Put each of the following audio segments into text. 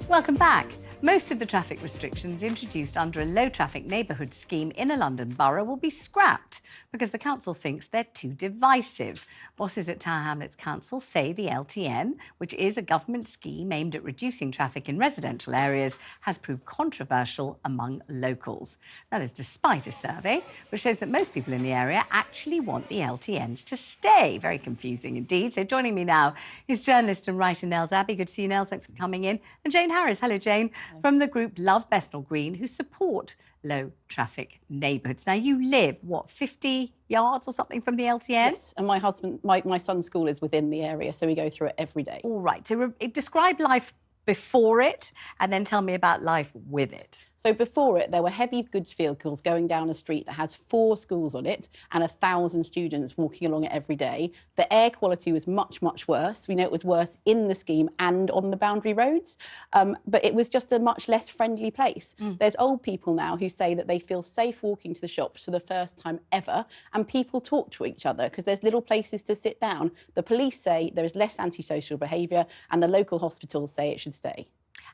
Welcome back. Most of the traffic restrictions introduced under a low-traffic neighbourhood scheme in a London borough will be scrapped because the council thinks they're too divisive. Bosses at Tower Hamlets Council say the LTN, which is a government scheme aimed at reducing traffic in residential areas, has proved controversial among locals. That is despite a survey which shows that most people in the area actually want the LTNs to stay. Very confusing indeed. So joining me now is journalist and writer Nels Abbey. Good to see you, Nels. Thanks for coming in. And Jane Harris. Hello, Jane. From the group Love Bethnal Green, who support low-traffic neighbourhoods. Now, you live, what, 50 yards or something from the LTN? Yes, and my son's school is within the area, so we go through it every day. All right. So describe life before it and then tell me about life with it. So before it, there were heavy goods vehicles going down a street that has 4 schools on it and 1,000 students walking along it every day. The air quality was much, much worse. We know it was worse in the scheme and on the boundary roads, but it was just a much less friendly place. There's old people now who say that they feel safe walking to the shops for the first time ever, and people talk to each other because there's little places to sit down. The police say there is less antisocial behaviour, and the local hospitals say it should stay.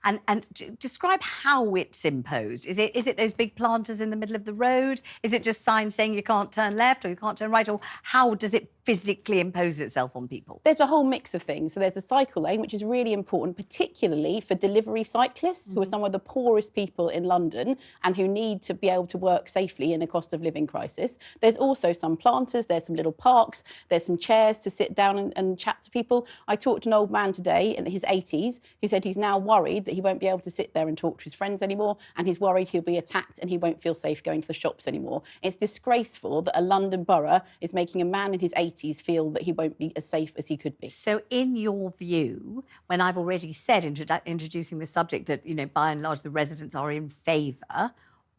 And describe how it's imposed. Is it those big planters in the middle of the road? Is it just signs saying you can't turn left or you can't turn right? Or how does it physically impose itself on people? There's a whole mix of things. So there's a cycle lane, which is really important, particularly for delivery cyclists, who are some of the poorest people in London and who need to be able to work safely in a cost of living crisis. There's also some planters, there's some little parks, there's some chairs to sit down and chat to people. I talked to an old man today in his 80s who said he's now worried that he won't be able to sit there and talk to his friends anymore, and he's worried he'll be attacked and he won't feel safe going to the shops anymore. It's disgraceful that a London borough is making a man in his 80s feel that he won't be as safe as he could be. So in your view, when I've already said introducing the subject that, you know, by and large the residents are in favour,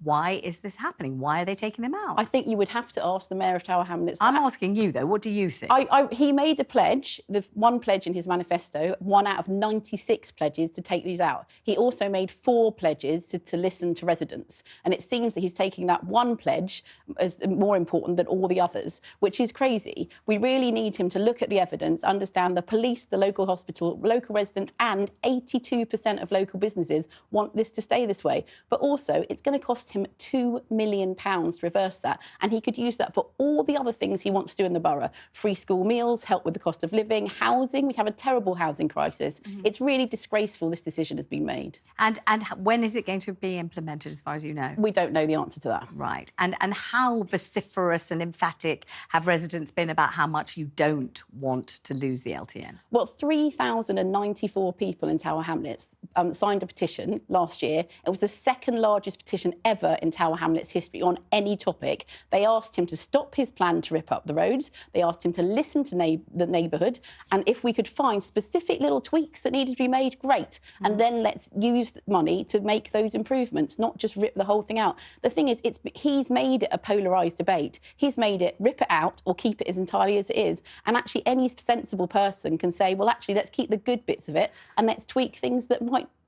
why is this happening? Why are they taking them out? I think you would have to ask the Mayor of Tower Hamlets. I'm asking you, though. What do you think? He made a pledge, the one pledge in his manifesto, 1 out of 96 pledges to take these out. He also made 4 pledges to listen to residents. And it seems that he's taking that one pledge as more important than all the others, which is crazy. We really need him to look at the evidence, understand the police, the local hospital, local residents, and 82% of local businesses want this to stay this way. But also, it's going to cost him £2 million to reverse that, and he could use that for all the other things he wants to do in the borough: free school meals, help with the cost of living, housing. We have a terrible housing crisis. It's really disgraceful this decision has been made. And when is it going to be implemented, as far as you know? We don't know the answer to that. Right. And how vociferous and emphatic have residents been about how much you don't want to lose the LTNs? Well, 3,094 people in Tower Hamlets signed a petition last year. It was the second largest petition ever in Tower Hamlets history on any topic. They asked him to stop his plan to rip up the roads. They asked him to listen to the neighbourhood, and if we could find specific little tweaks that needed to be made, great. And then let's use money to make those improvements, not just rip the whole thing out. The thing is, he's made it a polarised debate. He's made it rip it out or keep it as entirely as it is. And actually, any sensible person can say, well, actually, let's keep the good bits of it and let's tweak things that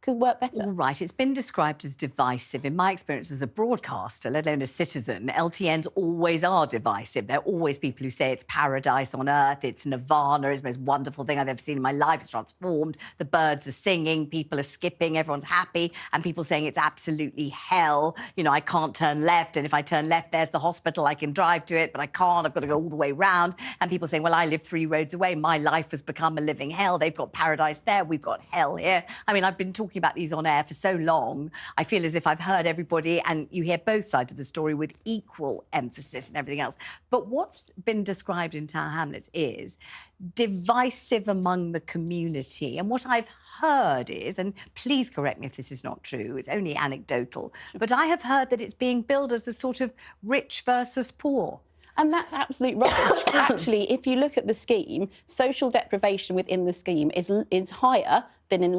could work better. All right, it's been described as divisive. In my experience as a broadcaster, let alone a citizen, LTNs always are divisive. They're always people who say it's paradise on earth, it's nirvana, it's the most wonderful thing I've ever seen in my life, it's transformed, the birds are singing, people are skipping, everyone's happy, and people saying it's absolutely hell. You know, I can't turn left, and if I turn left, there's the hospital, I can drive to it, but I can't, I've got to go all the way round. And people saying, well, I live 3 roads away, my life has become a living hell. They've got paradise there, we've got hell here. I mean, I've been talking about these on air for so long, I feel as if I've heard everybody, and you hear both sides of the story with equal emphasis and everything else. But what's been described in Tower Hamlets is divisive among the community. And what I've heard is, and please correct me if this is not true, it's only anecdotal, but I have heard that it's being billed as a sort of rich versus poor. And that's absolute rubbish. Actually, if you look at the scheme, social deprivation within the scheme is higher than in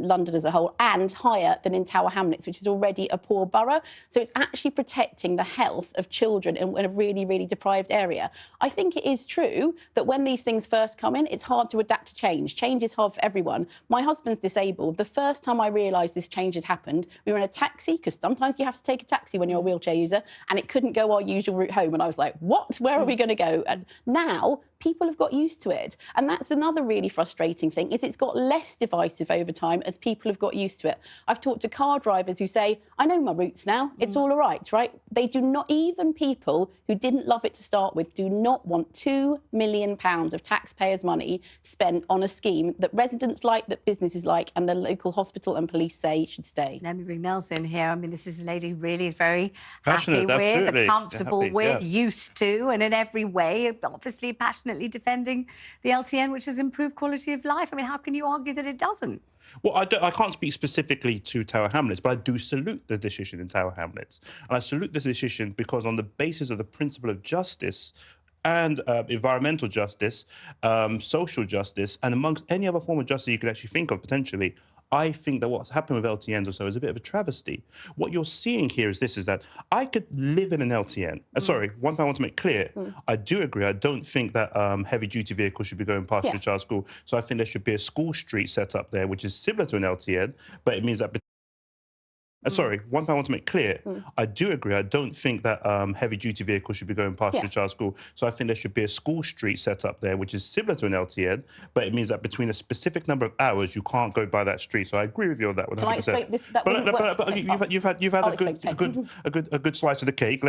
London as a whole, and higher than in Tower Hamlets, which is already a poor borough. So it's actually protecting the health of children in a really, really deprived area. I think it is true that when these things first come in, it's hard to adapt to change. Change is hard for everyone. My husband's disabled. The first time I realised this change had happened, we were in a taxi, because sometimes you have to take a taxi when you're a wheelchair user, and it couldn't go our usual route home. And I was like, what? Where are we going to go? And now people have got used to it. And that's another really frustrating thing, is it's got less divisive over time as people have got used to it. I've talked to car drivers who say, I know my routes now, it's all right, right? They do not, even people who didn't love it to start with, do not want £2 million of taxpayers' money spent on a scheme that residents like, that businesses like, and the local hospital and police say should stay. Let me bring Nels in here. I mean, this is a lady who really is very Passionate, happy with, absolutely. comfortable Happy, with, yeah. used to, and in every way, obviously passionately defending the LTN, which has improved quality of life. I mean, how can you argue that it doesn't? Well, I can't speak specifically to Tower Hamlets, but I do salute the decision in Tower Hamlets. And I salute the decision because on the basis of the principle of justice and environmental justice, social justice, and amongst any other form of justice you could actually think of potentially, I think that what's happened with LTNs or so is a bit of a travesty. What you're seeing here is this, is that I could live in an LTN. Sorry, one thing I want to make clear, I do agree. I don't think that heavy-duty vehicles should be going past your child's school. So I think there should be a school street set up there, which is similar to an LTN, but it means that... Sorry, one thing I want to make clear, I do agree. I don't think that heavy-duty vehicles should be going past your child's school. So I think there should be a school street set up there, which is similar to an LTN, but it means that between a specific number of hours, you can't go by that street. So I agree with you on that 100%. Can I explain this? That But you've had a good slice of the cake.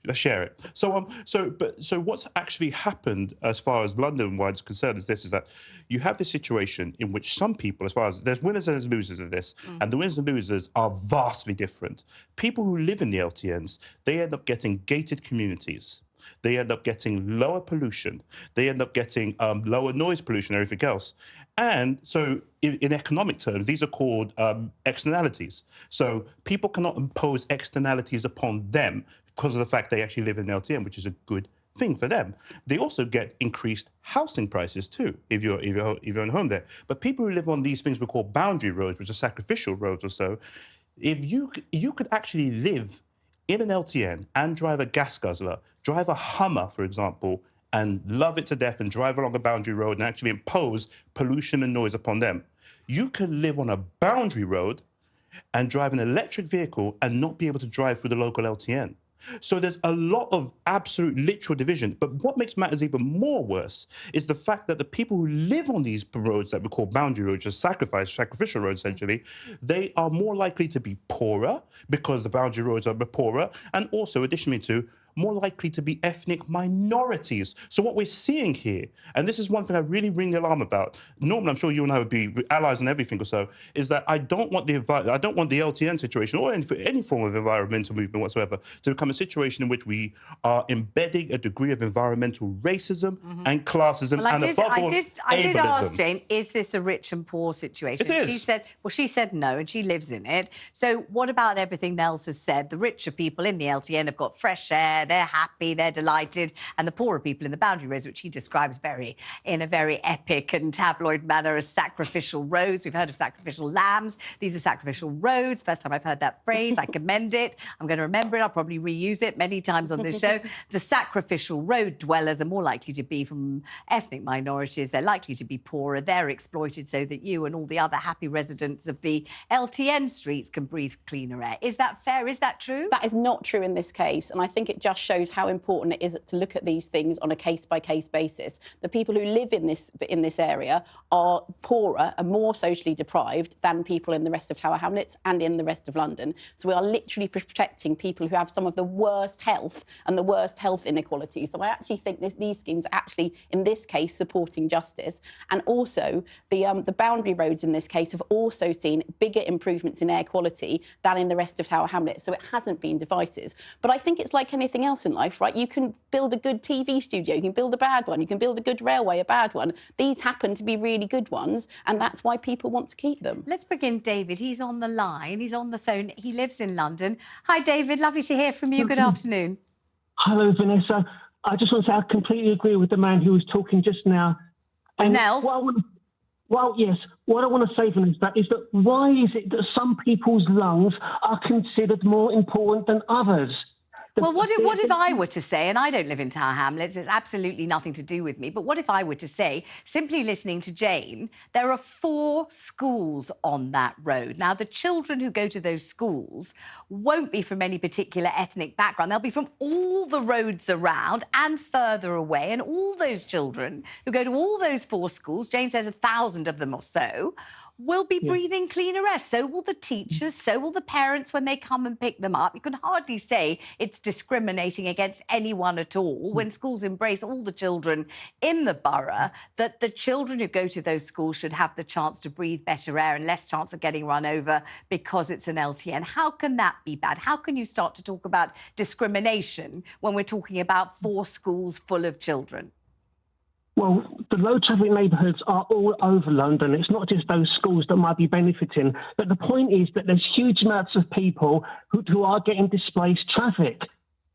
Let's share it. So what's actually happened as far as London-wide is concerned is this, is that you have this situation in which some people, as far as there's winners and there's losers of this, and the winners and losers are vastly different. People who live in the LTNs, they end up getting gated communities. They end up getting lower pollution. They end up getting lower noise pollution and everything else. And so in economic terms, these are called externalities. So people cannot impose externalities upon them because of the fact they actually live in an LTN, which is a good thing for them. They also get increased housing prices too, if you're in a home there. But people who live on these things we call boundary roads, which are sacrificial roads or so, if you could actually live in an LTN and drive a gas guzzler, drive a Hummer, for example, and love it to death and drive along a boundary road and actually impose pollution and noise upon them. You can live on a boundary road and drive an electric vehicle and not be able to drive through the local LTN. So there's a lot of absolute literal division. But what makes matters even more worse is the fact that the people who live on these roads that we call boundary roads, just sacrificial roads essentially, they are more likely to be poorer because the boundary roads are poorer, and also additionally to more likely to be ethnic minorities. So what we're seeing here, and this is one thing I really ring the alarm about, Norman, I'm sure you and I would be allies in everything or so, is that I don't want the LTN situation or any form of environmental movement whatsoever to become a situation in which we are embedding a degree of environmental racism and classism and above all, I did ask ableism. Jane, is this a rich and poor situation? It is. She said no, and she lives in it. So what about everything Nels has said? The richer people in the LTN have got fresh air, they're happy, they're delighted, and the poorer people in the boundary roads, which he describes in a very epic and tabloid manner as sacrificial roads. We've heard of sacrificial lambs. These are sacrificial roads. First time I've heard that phrase. I commend it. I'm going to remember it. I'll probably reuse it many times on this show. The sacrificial road dwellers are more likely to be from ethnic minorities. They're likely to be poorer. They're exploited so that you and all the other happy residents of the LTN streets can breathe cleaner air. Is that fair? Is that true? That is not true in this case, and I think it just shows how important it is to look at these things on a case-by-case basis. The people who live in this area are poorer and more socially deprived than people in the rest of Tower Hamlets and in the rest of London. So we are literally protecting people who have some of the worst health and the worst health inequalities. So I actually think these schemes are actually, in this case, supporting justice. And also, the boundary roads in this case have also seen bigger improvements in air quality than in the rest of Tower Hamlets. So it hasn't been divisive. But I think it's like anything else in life, right? You can build a good TV studio, you can build a bad one, you can build a good railway, a bad one. These happen to be really good ones, and that's why people want to keep them. Let's begin, David. He's on the line, he's on the phone, he lives in London. Hi, David, lovely to hear from you. Good afternoon. Hello, Vanessa. I just want to say I completely agree with the man who was talking just now. And Nels? what I want to say, Vanessa, is that why is it that some people's lungs are considered more important than others? Well, what if I were to say, and I don't live in Tower Hamlets, it's absolutely nothing to do with me, but what if I were to say, simply listening to Jane, there are 4 schools on that road. Now, the children who go to those schools won't be from any particular ethnic background. They'll be from all the roads around and further away, and all those children who go to all those 4 schools, Jane says 1,000 of them or so, will be breathing cleaner air. So will the teachers, so will the parents when they come and pick them up. You can hardly say it's discriminating against anyone at all when schools embrace all the children in the borough, that the children who go to those schools should have the chance to breathe better air and less chance of getting run over because it's an LTN. How can that be bad? How can you start to talk about discrimination when we're talking about 4 schools full of children? Well, the low traffic neighbourhoods are all over London. It's not just those schools that might be benefiting. But the point is that there's huge amounts of people who are getting displaced traffic.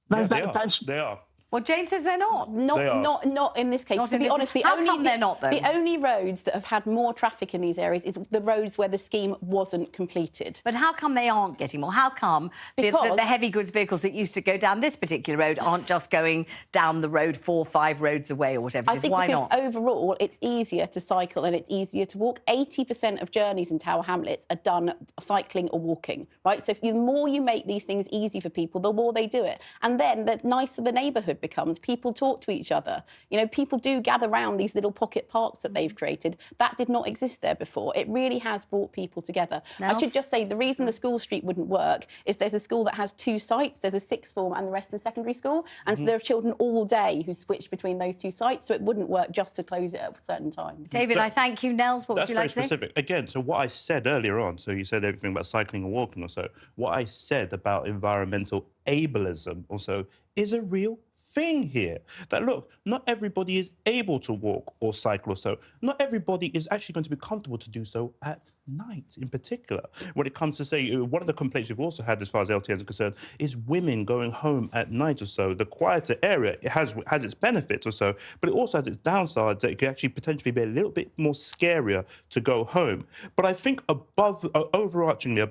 They are. Well, Jane says they're not. Not in this case. To be honest, how come they're not, though? The only roads that have had more traffic in these areas is the roads where the scheme wasn't completed. But how come they aren't getting more? How come the heavy goods vehicles that used to go down this particular road aren't just going down the road 4 or 5 roads away or whatever? I think because overall it's easier to cycle and it's easier to walk. 80% of journeys in Tower Hamlets are done cycling or walking, right? So the more you make these things easy for people, the more they do it. And then the nicer the neighbourhood becomes. People talk to each other. You know, people do gather around these little pocket parks that they've created. That did not exist there before. It really has brought people together. Nels? I should just say the reason the school street wouldn't work is there's a school that has 2 sites. There's a 6th form and the rest of the secondary school. And so there are children all day who switch between those 2 sites. So it wouldn't work just to close it at certain times. David, I thank you. Nels, what would you like to say? That's very specific. Again, so what I said earlier on, so you said everything about cycling and walking or so, what I said about environmental ableism also is a real thing here. That, look, not everybody is able to walk or cycle or so. Not everybody is actually going to be comfortable to do so at night, in particular. When it comes to, say, one of the complaints we've also had as far as LTNs are concerned is women going home at night or so. The quieter area, it has its benefits or so, but it also has its downsides that it could actually potentially be a little bit more scarier to go home. But I think overarchingly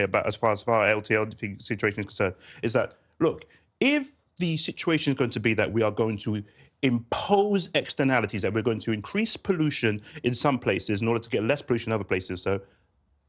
about as far as our LTL situation is concerned, is that, look, if the situation is going to be that we are going to impose externalities, that we're going to increase pollution in some places in order to get less pollution in other places, so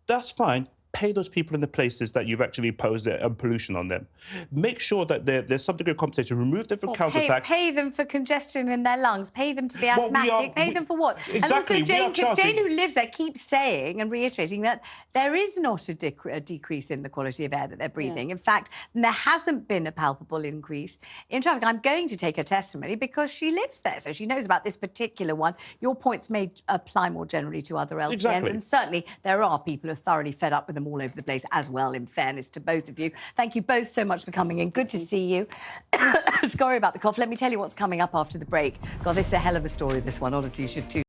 that's fine. Pay those people in the places that you've actually imposed pollution on them. Make sure that there's some degree of compensation. Remove them from council tax. Pay them for congestion in their lungs. Pay them to be asthmatic. Pay them for what? Exactly. And also, Jane, who lives there, keeps saying and reiterating that there is not a decrease in the quality of air that they're breathing. Yeah. In fact, there hasn't been a palpable increase in traffic. I'm going to take her testimony because she lives there, so she knows about this particular one. Your points may apply more generally to other LTNs. Exactly. And certainly there are people who are thoroughly fed up with them all over the place as well, in fairness to both of you. Thank you both so much for coming in. Good to see you. Sorry about the cough. Let me tell you what's coming up after the break. God, this is a hell of a story, this one. Honestly, you should too.